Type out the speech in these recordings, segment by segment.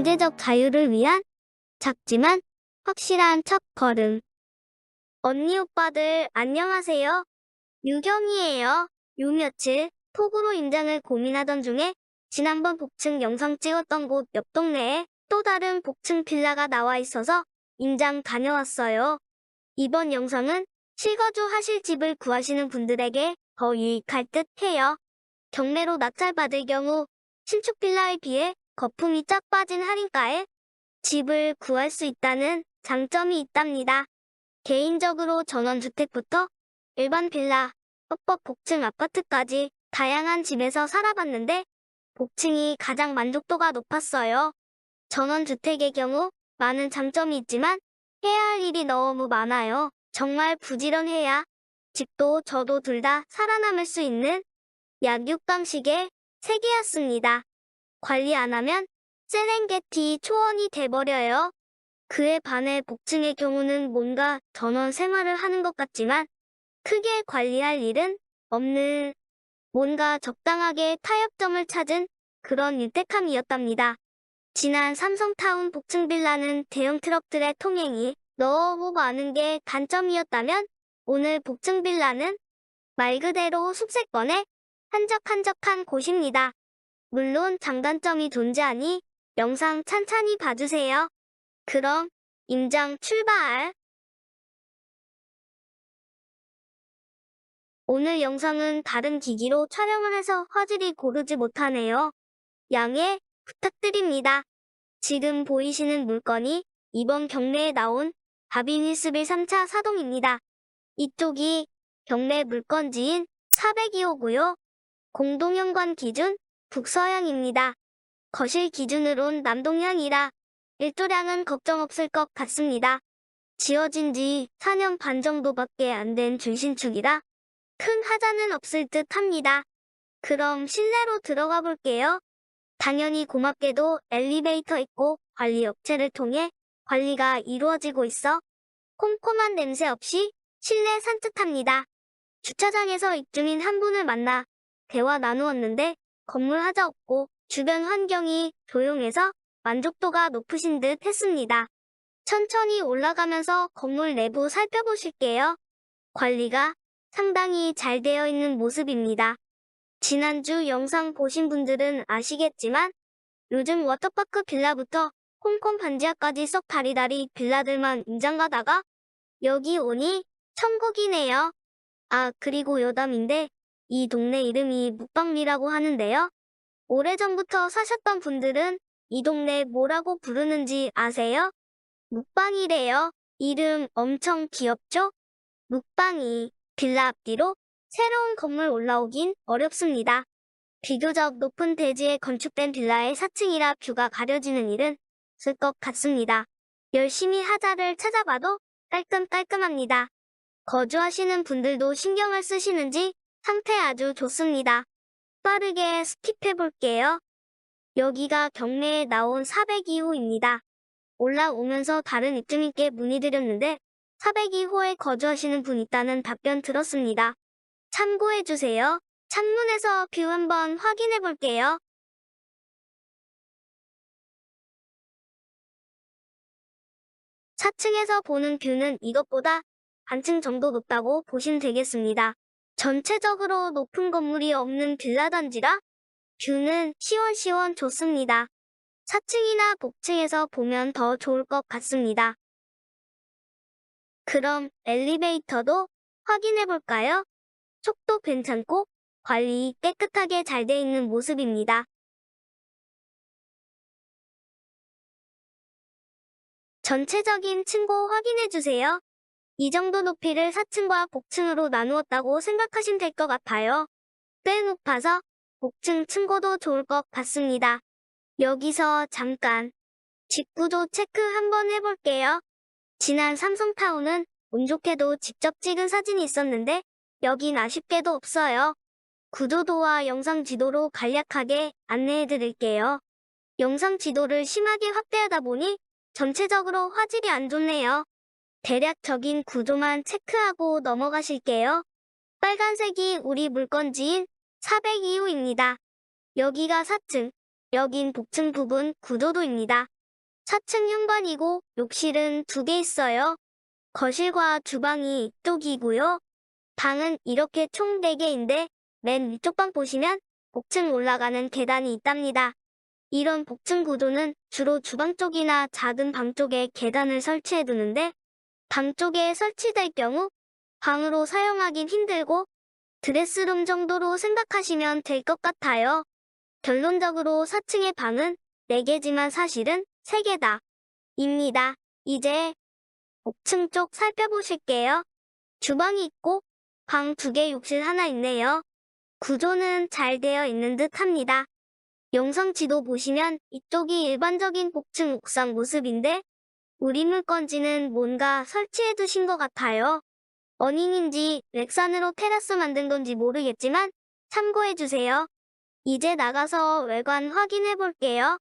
경제적 자유를 위한 작지만 확실한 첫걸음. 언니 오빠들 안녕하세요. 유경이에요. 요 며칠 톡으로 임장을 고민하던 중에 지난번 복층 영상 찍었던 곳 옆 동네에 또 다른 복층 빌라가 나와 있어서 임장 다녀왔어요. 이번 영상은 실거주 하실 집을 구하시는 분들에게 더 유익할 듯 해요. 경매로 낙찰받을 경우 신축 빌라에 비해 거품이 쫙 빠진 할인가에 집을 구할 수 있다는 장점이 있답니다. 개인적으로 전원주택부터 일반 빌라, 합법 복층 아파트까지 다양한 집에서 살아봤는데 복층이 가장 만족도가 높았어요. 전원주택의 경우 많은 장점이 있지만 해야 할 일이 너무 많아요. 정말 부지런해야 집도 저도 둘 다 살아남을 수 있는 약육강식의 세계였습니다. 관리 안 하면 세렝게티 초원이 돼버려요. 그에 반해 복층의 경우는 뭔가 전원 생활을 하는 것 같지만 크게 관리할 일은 없는 뭔가 적당하게 타협점을 찾은 그런 윤택함이었답니다. 지난 삼성타운 복층 빌라는 대형 트럭들의 통행이 너무 많은 게 단점이었다면 오늘 복층 빌라는 말 그대로 숲세권의 한적한적한 곳입니다. 물론 장단점이 존재하니 영상 찬찬히 봐주세요. 그럼 임장 출발! 오늘 영상은 다른 기기로 촬영을 해서 화질이 고르지 못하네요. 양해 부탁드립니다. 지금 보이시는 물건이 이번 경매에 나온 다빈힐스빌 3차 사동입니다. 이쪽이 경매 물건지인 402호고요. 공동현관 기준 북서향입니다. 거실 기준으론 남동향이라 일조량은 걱정 없을 것 같습니다. 지어진 지 4년 반 정도밖에 안 된 준신축이라 큰 하자는 없을 듯 합니다. 그럼 실내로 들어가 볼게요. 당연히 고맙게도 엘리베이터 있고 관리 업체를 통해 관리가 이루어지고 있어 콤콤한 냄새 없이 실내 산뜻합니다. 주차장에서 입주민 한 분을 만나 대화 나누었는데 건물 하자 없고 주변 환경이 조용해서 만족도가 높으신 듯 했습니다. 천천히 올라가면서 건물 내부 살펴보실게요. 관리가 상당히 잘 되어 있는 모습입니다. 지난주 영상 보신 분들은 아시겠지만 요즘 워터파크 빌라부터 콩콩 반지하까지 썩 다리다리 빌라들만 임장 가다가 여기 오니 천국이네요. 아, 그리고 여담인데 이 동네 이름이 묵방리라고 하는데요. 오래전부터 사셨던 분들은 이 동네 뭐라고 부르는지 아세요? 묵방이래요. 이름 엄청 귀엽죠? 묵방이 빌라 앞뒤로 새로운 건물 올라오긴 어렵습니다. 비교적 높은 대지에 건축된 빌라의 4층이라 뷰가 가려지는 일은 없을 것 같습니다. 열심히 하자를 찾아봐도 깔끔합니다. 거주하시는 분들도 신경을 쓰시는지 상태 아주 좋습니다. 빠르게 스킵해 볼게요. 여기가 경매에 나온 402호입니다. 올라오면서 다른 입주민께 문의드렸는데 402호에 거주하시는 분 있다는 답변 들었습니다. 참고해주세요. 창문에서 뷰 한번 확인해 볼게요. (4층에서) 보는 뷰는 이것보다 반층 정도 높다고 보시면 되겠습니다. 전체적으로 높은 건물이 없는 빌라 단지라 뷰는 시원시원 좋습니다. 4층이나 복층에서 보면 더 좋을 것 같습니다. 그럼 엘리베이터도 확인해 볼까요? 속도 괜찮고 관리 깨끗하게 잘 돼 있는 모습입니다. 전체적인 층고 확인해 주세요. 이 정도 높이를 4층과 복층으로 나누었다고 생각하시면 될 것 같아요. 꽤 높아서 복층 층고도 좋을 것 같습니다. 여기서 잠깐 집 구조 체크 한번 해볼게요. 지난 삼성타운은 운 좋게도 직접 찍은 사진이 있었는데 여긴 아쉽게도 없어요. 구조도와 영상 지도로 간략하게 안내해드릴게요. 영상 지도를 심하게 확대하다 보니 전체적으로 화질이 안 좋네요. 대략적인 구조만 체크하고 넘어가실게요. 빨간색이 우리 물건지인 402호입니다. 여기가 4층, 여긴 복층 부분 구조도입니다. 4층 현관이고 욕실은 2개 있어요. 거실과 주방이 이쪽이고요. 방은 이렇게 총 4개인데 맨 위쪽 방 보시면 복층 올라가는 계단이 있답니다. 이런 복층 구조는 주로 주방 쪽이나 작은 방 쪽에 계단을 설치해 두는데 방 쪽에 설치될 경우 방으로 사용하긴 힘들고 드레스룸 정도로 생각하시면 될 것 같아요. 결론적으로 4층의 방은 4개지만 사실은 3개다. 입니다. 이제 복층 쪽 살펴보실게요. 주방이 있고 방 2개, 욕실 하나 있네요. 구조는 잘 되어 있는 듯 합니다. 영상 지도 보시면 이쪽이 일반적인 복층 옥상 모습인데 우리 물건지는 뭔가 설치해 두신 것 같아요. 어닝인지 렉산으로 테라스 만든 건지 모르겠지만 참고해 주세요. 이제 나가서 외관 확인해 볼게요.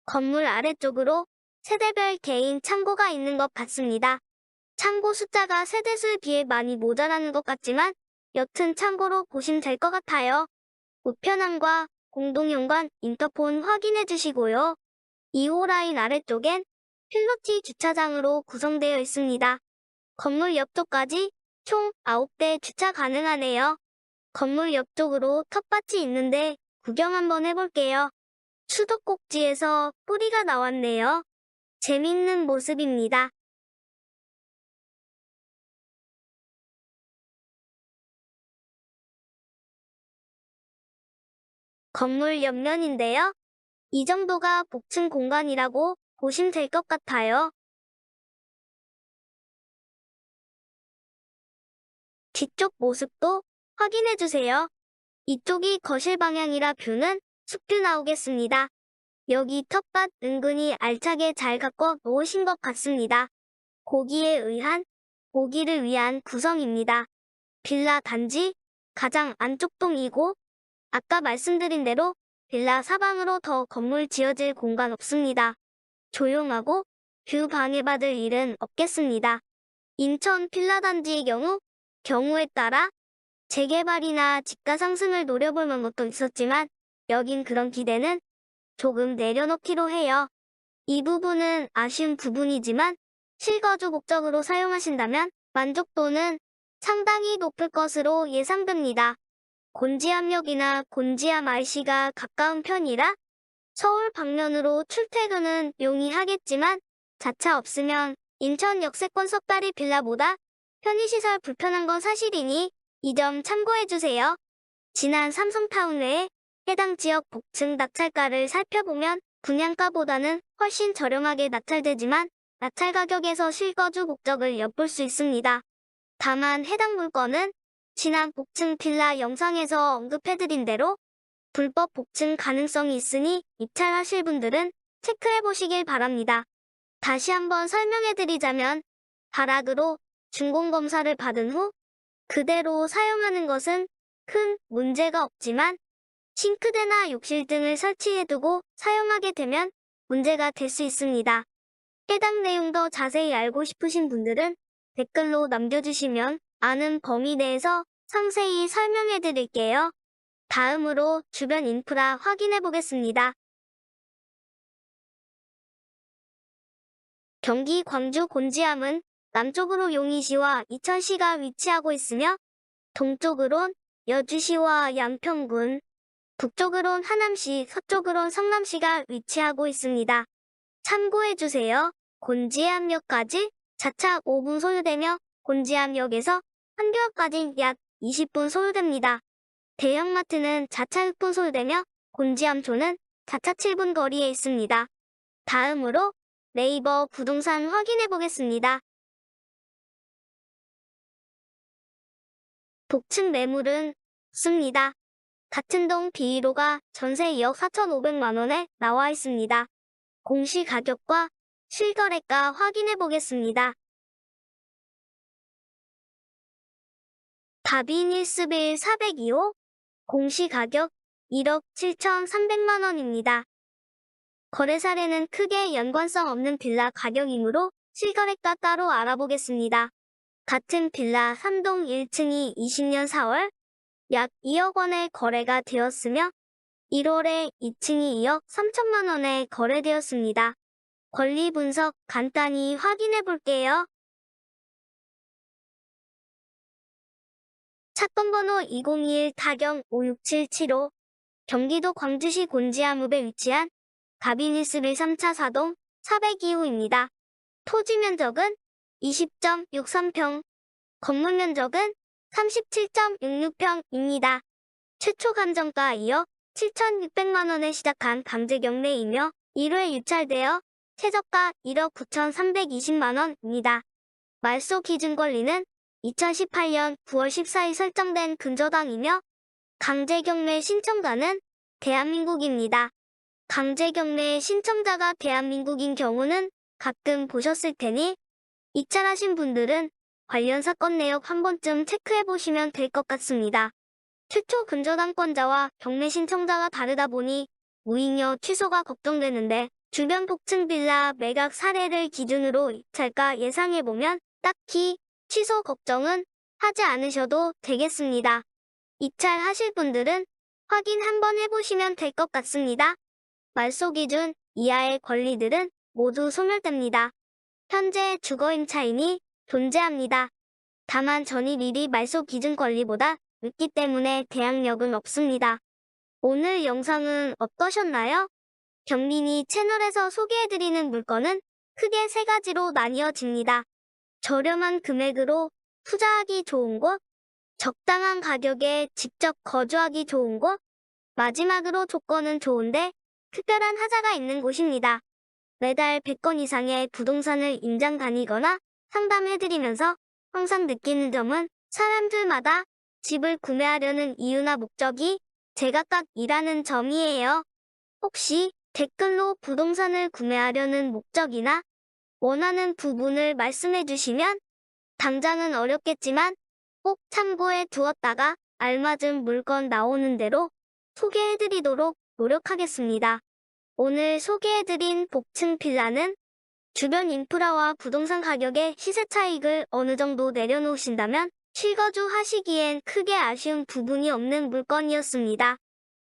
건물 아래쪽으로 세대별 개인 창고가 있는 것 같습니다. 창고 숫자가 세대수에 비해 많이 모자라는 것 같지만 여튼 창고로 보시면 될 것 같아요. 우편함과 공동현관, 인터폰 확인해 주시고요. 2호 라인 아래쪽엔 필로티 주차장으로 구성되어 있습니다. 건물 옆쪽까지 총 9대 주차 가능하네요. 건물 옆쪽으로 텃밭이 있는데 구경 한번 해볼게요. 수도꼭지에서 뿌리가 나왔네요. 재밌는 모습입니다. 건물 옆면인데요. 이 정도가 복층 공간이라고 보시면 될 것 같아요. 뒤쪽 모습도 확인해주세요. 이쪽이 거실 방향이라 뷰는 숲뷰 나오겠습니다. 여기 텃밭 은근히 알차게 잘 갖고 놓으신 것 같습니다. 보기를 위한 구성입니다. 빌라 단지 가장 안쪽 동이고 아까 말씀드린 대로 빌라 사방으로 더 건물 지어질 공간 없습니다. 조용하고 뷰 방해받을 일은 없겠습니다. 인천 빌라 단지의 경우에 따라 재개발이나 지가 상승을 노려볼 만한 것도 있었지만 여긴 그런 기대는 조금 내려놓기로 해요. 이 부분은 아쉬운 부분이지만 실거주 목적으로 사용하신다면 만족도는 상당히 높을 것으로 예상됩니다. 곤지암역이나 곤지암 IC가 가까운 편이라 서울 방면으로 출퇴근은 용이하겠지만 자차 없으면 인천 역세권 석다리 빌라보다 편의시설 불편한 건 사실이니 이 점 참고해주세요. 지난 삼성타운 외에 해당 지역 복층 낙찰가를 살펴보면 분양가보다는 훨씬 저렴하게 낙찰되지만 낙찰 가격에서 실거주 목적을 엿볼 수 있습니다. 다만 해당 물건은 지난 복층 빌라 영상에서 언급해드린 대로 불법 복층 가능성이 있으니 입찰하실 분들은 체크해보시길 바랍니다. 다시 한번 설명해드리자면 발악으로 준공검사를 받은 후 그대로 사용하는 것은 큰 문제가 없지만 싱크대나 욕실 등을 설치해두고 사용하게 되면 문제가 될 수 있습니다. 해당 내용 더 자세히 알고 싶으신 분들은 댓글로 남겨주시면 아는 범위 내에서 상세히 설명해 드릴게요. 다음으로 주변 인프라 확인해 보겠습니다. 경기 광주 곤지암은 남쪽으로 용인시와 이천시가 위치하고 있으며 동쪽으론 여주시와 양평군, 북쪽으론 하남시, 서쪽으론 성남시가 위치하고 있습니다. 참고해주세요. 곤지암역까지 자차 5분 소요되며 곤지암역에서 판교역까지 약 20분 소요됩니다. 대형마트는 자차 6분 소요되며 곤지암초는 자차 7분 거리에 있습니다. 다음으로 네이버 부동산 확인해 보겠습니다. 복층 매물은 없습니다. 같은 동 B1호가 전세 2억 4,500만 원에 나와 있습니다. 공시 가격과 실거래가 확인해 보겠습니다. 다빈 1스빌 402호 공시 가격 1억 7,300만 원입니다. 거래 사례는 크게 연관성 없는 빌라 가격이므로 실거래가 따로 알아보겠습니다. 같은 빌라 3동 1층이 20년 4월 약 2억 원에 거래가 되었으며 1월에 2층이 2억 3천만 원에 거래되었습니다. 권리 분석 간단히 확인해 볼게요. 사건 번호 2021-567775 경기도 광주시 곤지암읍에 위치한 가비니스빌 3차 사동 402호입니다. 토지 면적은 20.63평, 건물 면적은 37.66평입니다. 최초 감정가 2억 7,600만 원에 시작한 강제 경매이며 1회 유찰되어 최저가 1억 9,320만 원입니다. 말소 기준 권리는 2018년 9월 14일 설정된 근저당이며 강제 경매 신청자는 대한민국입니다. 강제 경매 신청자가 대한민국인 경우는 가끔 보셨을 테니 입찰하신 분들은 관련 사건 내역 한 번쯤 체크해 보시면 될 것 같습니다. 최초 근저당권자와 경매 신청자가 다르다 보니 무익료 취소가 걱정되는데 주변 복층 빌라 매각 사례를 기준으로 입찰가 예상해보면 딱히 취소 걱정은 하지 않으셔도 되겠습니다. 입찰하실 분들은 확인 한번 해보시면 될 것 같습니다. 말소 기준 이하의 권리들은 모두 소멸됩니다. 현재 주거임차인이 존재합니다. 다만 전입일이 말소 기준 권리보다 늦기 때문에 대항력은 없습니다. 오늘 영상은 어떠셨나요? 경린이 채널에서 소개해드리는 물건은 크게 세 가지로 나뉘어집니다. 저렴한 금액으로 투자하기 좋은 곳, 적당한 가격에 직접 거주하기 좋은 곳, 마지막으로 조건은 좋은데 특별한 하자가 있는 곳입니다. 매달 100건 이상의 부동산을 임장 다니거나 상담해드리면서 항상 느끼는 점은 사람들마다 집을 구매하려는 이유나 목적이 제각각이라는 점이에요. 혹시 댓글로 부동산을 구매하려는 목적이나 원하는 부분을 말씀해 주시면 당장은 어렵겠지만 꼭 참고해 두었다가 알맞은 물건 나오는 대로 소개해드리도록 노력하겠습니다. 오늘 소개해드린 복층 빌라는 주변 인프라와 부동산 가격의 시세 차익을 어느 정도 내려놓으신다면 실거주 하시기엔 크게 아쉬운 부분이 없는 물건이었습니다.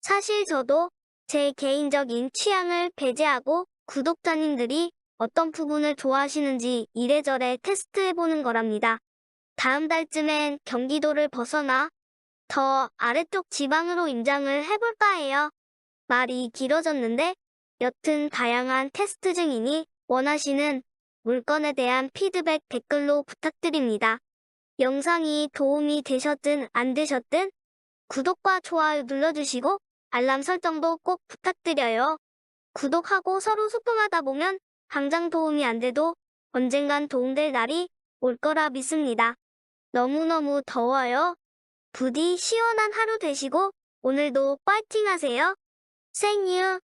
사실 저도 제 개인적인 취향을 배제하고 구독자님들이 어떤 부분을 좋아하시는지 이래저래 테스트해보는 거랍니다. 다음 달쯤엔 경기도를 벗어나 더 아래쪽 지방으로 임장을 해볼까 해요. 말이 길어졌는데 여튼 다양한 테스트 중이니 원하시는 물건에 대한 피드백 댓글로 부탁드립니다. 영상이 도움이 되셨든 안 되셨든 구독과 좋아요 눌러주시고 알람 설정도 꼭 부탁드려요. 구독하고 서로 소통하다 보면 당장 도움이 안 돼도 언젠간 도움될 날이 올 거라 믿습니다. 너무너무 더워요. 부디 시원한 하루 되시고 오늘도 파이팅 하세요. 생유